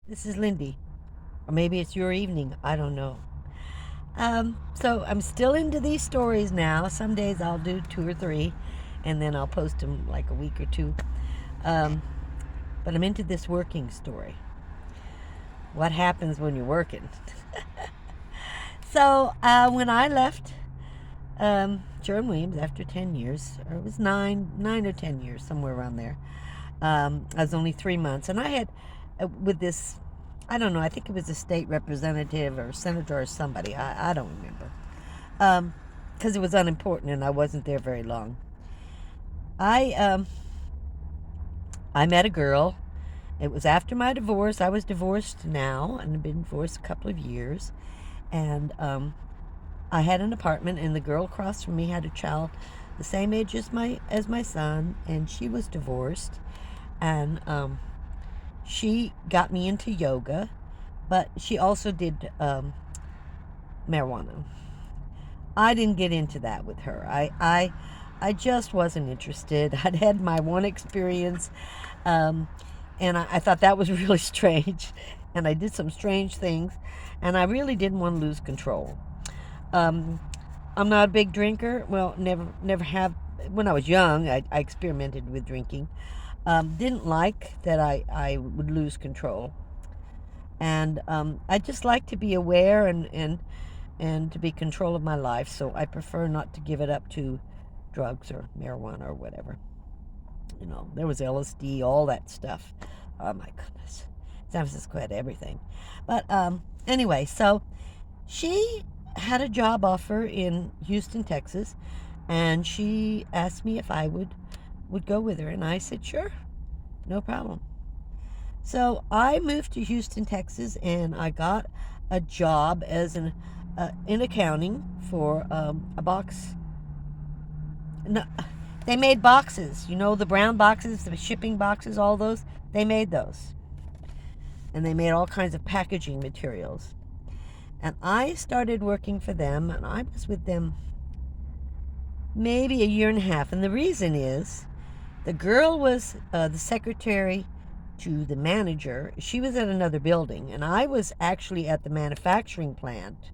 This is Lindy. Or maybe it's your evening. I don't know. So I'm still into these stories now. Some days I'll do two or three, and then I'll post them like a week or two. Um, but I'm into this working story. What happens when you're working? When I left Sherwin-Williams after 10 years, or it was 9 or 10 years, somewhere around there. I was only 3 months, and I had with this, I don't know, I think it was a state representative or senator or somebody. I don't remember, because it was unimportant and I wasn't there very long. I um, I met a girl. It was after my divorce. I was divorced now and had been divorced a couple of years, and I had an apartment, and the girl across from me had a child the same age as my son, and she was divorced, and she got me into yoga, but she also did marijuana. I didn't get into that with her. I just wasn't interested. I'd had my one experience, um, and I thought that was really strange, and I did some strange things, and I really didn't want to lose control. Um, I'm not a big drinker. Well, never have. When I was young, I experimented with drinking. Didn't like that I would lose control. And I just like to be aware and to be control of my life, so I prefer not to give it up to drugs or marijuana or whatever. There was LSD, all that stuff. Oh my goodness. San Francisco had everything. But anyway, so she had a job offer in Houston, Texas, and she asked me if I would go with her, and I said sure, no problem. So I moved to Houston, Texas, and I got a job as an in accounting for a box. No, they made boxes. The brown boxes, the shipping boxes, all those. They made those, and they made all kinds of packaging materials. And I started working for them, and I was with them maybe a year and a half. And the reason is the girl was the secretary to the manager. She was at another building, and I was actually at the manufacturing plant,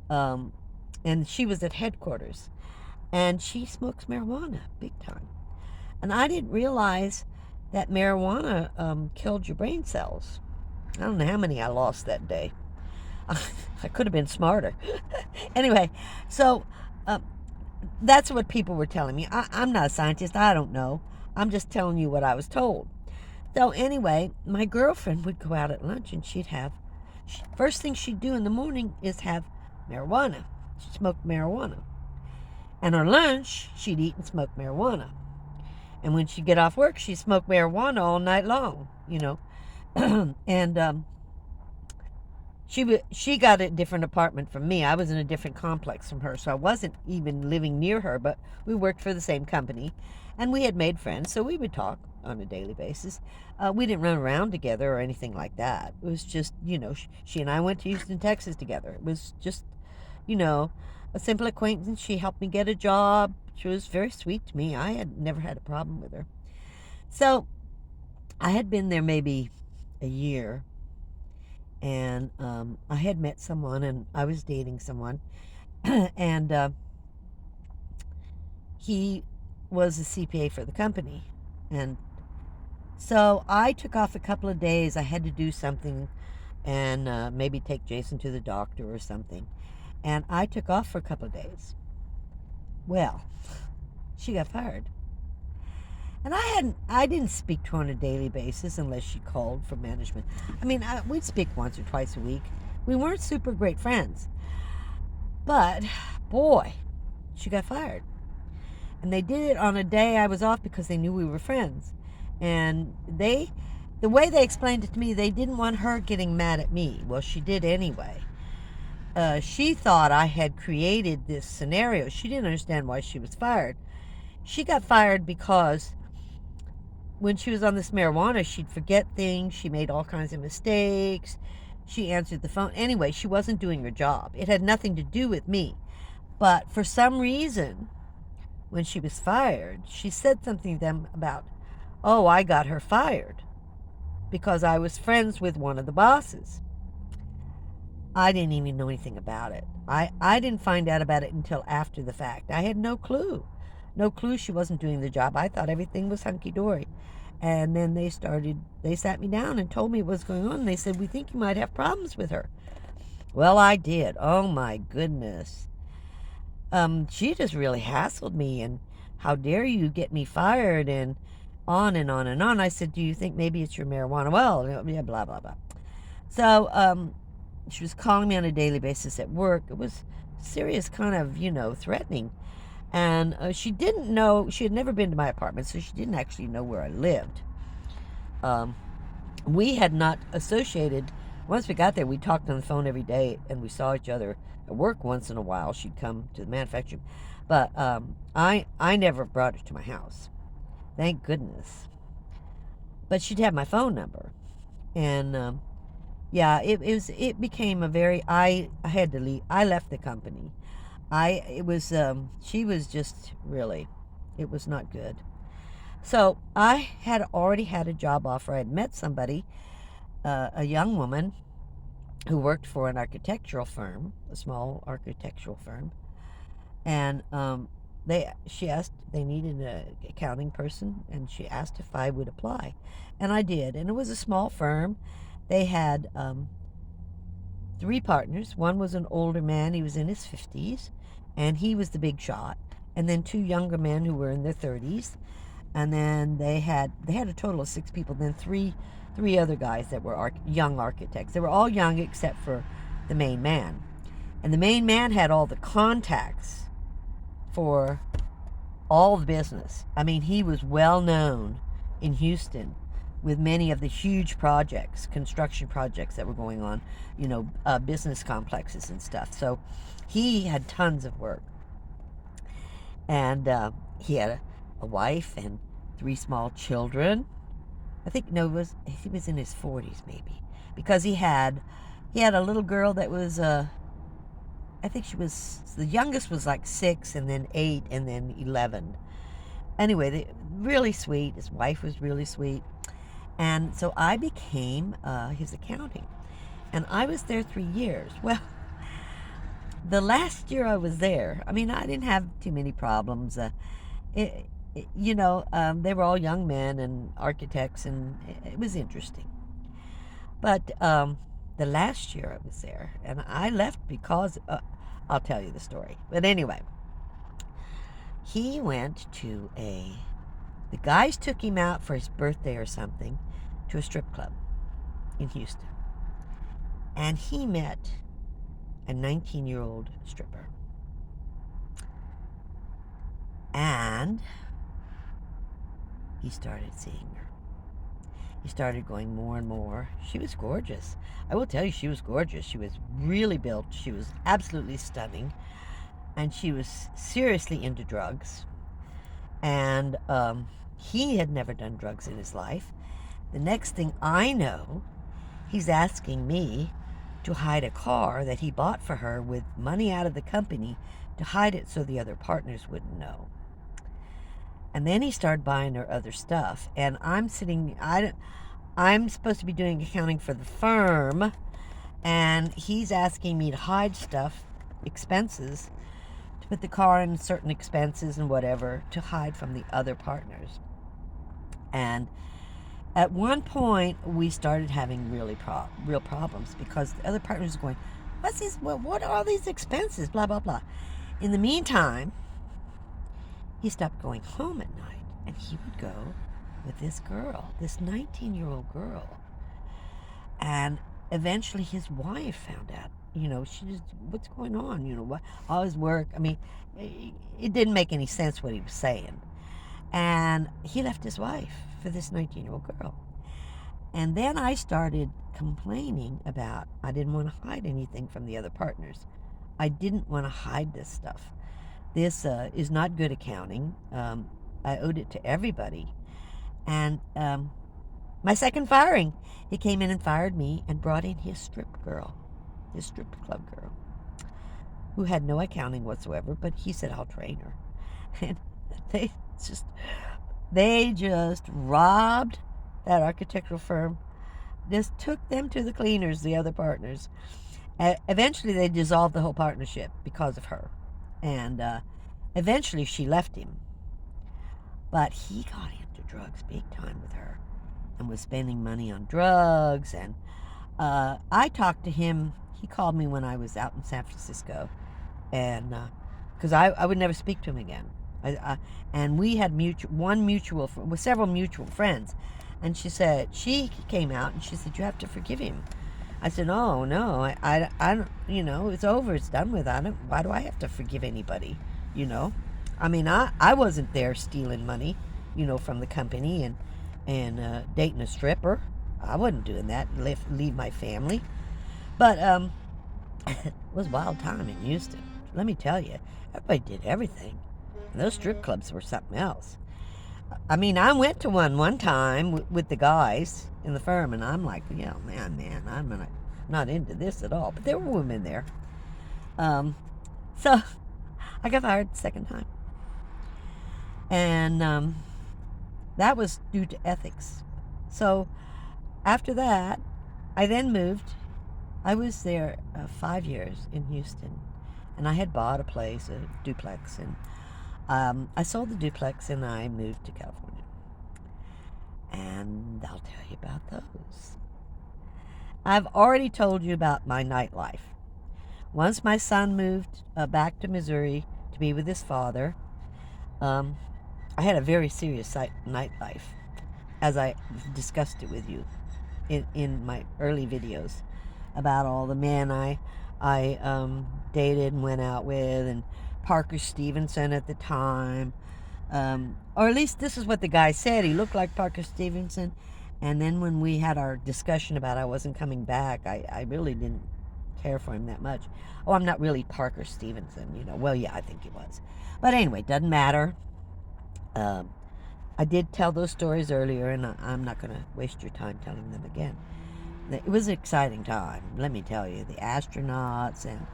um, and she was at headquarters. And she smokes marijuana big time. And I didn't realize that marijuana killed your brain cells. I don't know how many I lost that day. I could have been smarter. Anyway, so um, that's what people were telling me. I'm not a scientist. I don't know. I'm just telling you what I was told. So anyway, my girlfriend would go out at lunch, and first thing she'd do in the morning is have marijuana. She smoked marijuana. And her lunch, she'd eat and smoke marijuana. And when she'd get off work, she'd smoke marijuana all night long. And she got a different apartment from me. I was in a different complex from her, so I wasn't even living near her, but we worked for the same company, and we had made friends, so we would talk on a daily basis. We didn't run around together or anything like that. It was just, she and I went to Houston, Texas together. It was just, you know, a simple acquaintance. She helped me get a job. She was very sweet to me. I had never had a problem with her. So I had been there maybe a year, and I had met someone, and I was dating someone, and he was a CPA for the company. And so I took off a couple of days. I had to do something, and maybe take Jason to the doctor or something. And I took off for a couple of days. Well, she got fired. And I didn't speak to her on a daily basis unless she called for management. I mean, we'd speak once or twice a week. We weren't super great friends. But, boy, she got fired. And they did it on a day I was off because they knew we were friends. And the way they explained it to me, they didn't want her getting mad at me. Well, she did anyway. She thought I had created this scenario. She didn't understand why she was fired. She got fired because when she was on this marijuana, she'd forget things. She made all kinds of mistakes. She answered the phone. Anyway, she wasn't doing her job. It had nothing to do with me. But for some reason, when she was fired, she said something to them about, oh, I got her fired because I was friends with one of the bosses. I didn't even know anything about it. I didn't find out about it until after the fact. I had no clue. No clue she wasn't doing the job. I thought everything was hunky dory. And then they sat me down and told me what was going on. They said, "We think you might have problems with her." Well, I did. Oh my goodness. She just really hassled me, and how dare you get me fired, and on and on and on. I said, "Do you think maybe it's your marijuana?" Well, yeah, blah, blah, blah. So, she was calling me on a daily basis at work. It was serious, kind of, threatening. And she didn't know, she had never been to my apartment, so she didn't actually know where I lived. Um, we had not associated. Once we got there, we talked on the phone every day, and we saw each other at work once in a while. She'd come to the manufacturing. But I never brought her to my house. Thank goodness. But she'd have my phone number. And yeah, it became a very, I had to leave. I left the company. It was, she was just really, it was not good. So I had already had a job offer. I had met somebody, a young woman who worked for an architectural firm, a small architectural firm, and she asked, they needed an accounting person, and she asked if I would apply, and I did. And it was a small firm. They had three partners. One was an older man; he was in his 50s, and he was the big shot. And then two younger men who were in their 30s, and then they had a total of six people. Then three other guys that were young architects. They were all young except for the main man, and the main man had all the contacts for all the business. I mean, he was well known in Houston with many of the huge projects, construction projects that were going on, business complexes and stuff. So he had tons of work. And he had a wife and three small children. I think, no, he was in his 40s maybe, because he had a little girl that was I think the youngest was like 6, and then 8, and then 11. Anyway, really sweet. His wife was really sweet. And so I became his accounting. And I was there 3 years. Well, the last year I was there, I mean, I didn't have too many problems. They were all young men and architects, and it was interesting. But the last year I was there, and I left because, I'll tell you the story. But anyway, he went to the guys took him out for his birthday or something to a strip club in Houston. And he met a 19-year-old stripper. And he started seeing her. He started going more and more. She was gorgeous. I will tell you, she was gorgeous. She was really built. She was absolutely stunning. And she was seriously into drugs. And he had never done drugs in his life. The next thing I know, he's asking me to hide a car that he bought for her with money out of the company, to hide it so the other partners wouldn't know. And then he started buying her other stuff. And I'm supposed to be doing accounting for the firm, and he's asking me to hide stuff, expenses, to put the car in certain expenses and whatever, to hide from the other partners. And at one point, we started having real problems, because the other partners were going, "What's this? What are all these expenses? Blah, blah, blah." In the meantime, he stopped going home at night, and he would go with this girl, this 19-year-old girl. And eventually his wife found out. She just, "What's going on? What? All his work." I mean, it didn't make any sense what he was saying. And he left his wife for this 19-year-old girl. And then I started complaining about, I didn't want to hide anything from the other partners. I didn't want to hide this stuff. This is not good accounting. I owed it to everybody. And my second firing, he came in and fired me and brought in his strip club girl, who had no accounting whatsoever, but he said, "I'll train her." And they just robbed that architectural firm just took them to the cleaners, the other partners. Eventually, they dissolved the whole partnership because of her. And eventually, she left him. But he got into drugs big time with her and was spending money on drugs. And I talked to him. He called me when I was out in San Francisco. And because I would never speak to him again. And we had with several mutual friends. And she came out and she said, you have to forgive him. I said, oh, no, I don't, it's over, it's done with. Why do I have to forgive anybody, you know? I mean, I wasn't there stealing money, from the company and dating a stripper. I wasn't doing that and leave my family. But it was a wild time in Houston. Let me tell you, everybody did everything. And those strip clubs were something else. I mean, I went to one time with the guys in the firm, and I'm like, yeah, man, not into this at all. But there were women there. So I got fired the second time. And that was due to ethics. So after that, I then moved. I was there 5 years in Houston, and I had bought a place, a duplex, and I sold the duplex and I moved to California. And I'll tell you about those. I've already told you about my nightlife. Once my son moved back to Missouri to be with his father, I had a very serious nightlife, as I discussed it with you in my early videos about all the men I dated and went out with, and Parker Stevenson at the time. Or at least this is what the guy said. He looked like Parker Stevenson. And then when we had our discussion about I wasn't coming back, I really didn't care for him that much. Oh, I'm not really Parker Stevenson, Well, yeah, I think he was. But anyway, doesn't matter. I did tell those stories earlier, and I'm not going to waste your time telling them again. It was an exciting time, let me tell you. The astronauts and,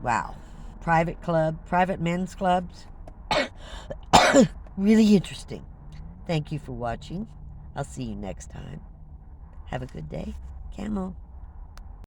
wow, private men's clubs. Really interesting. Thank you for watching. I'll see you next time. Have a good day. Camel.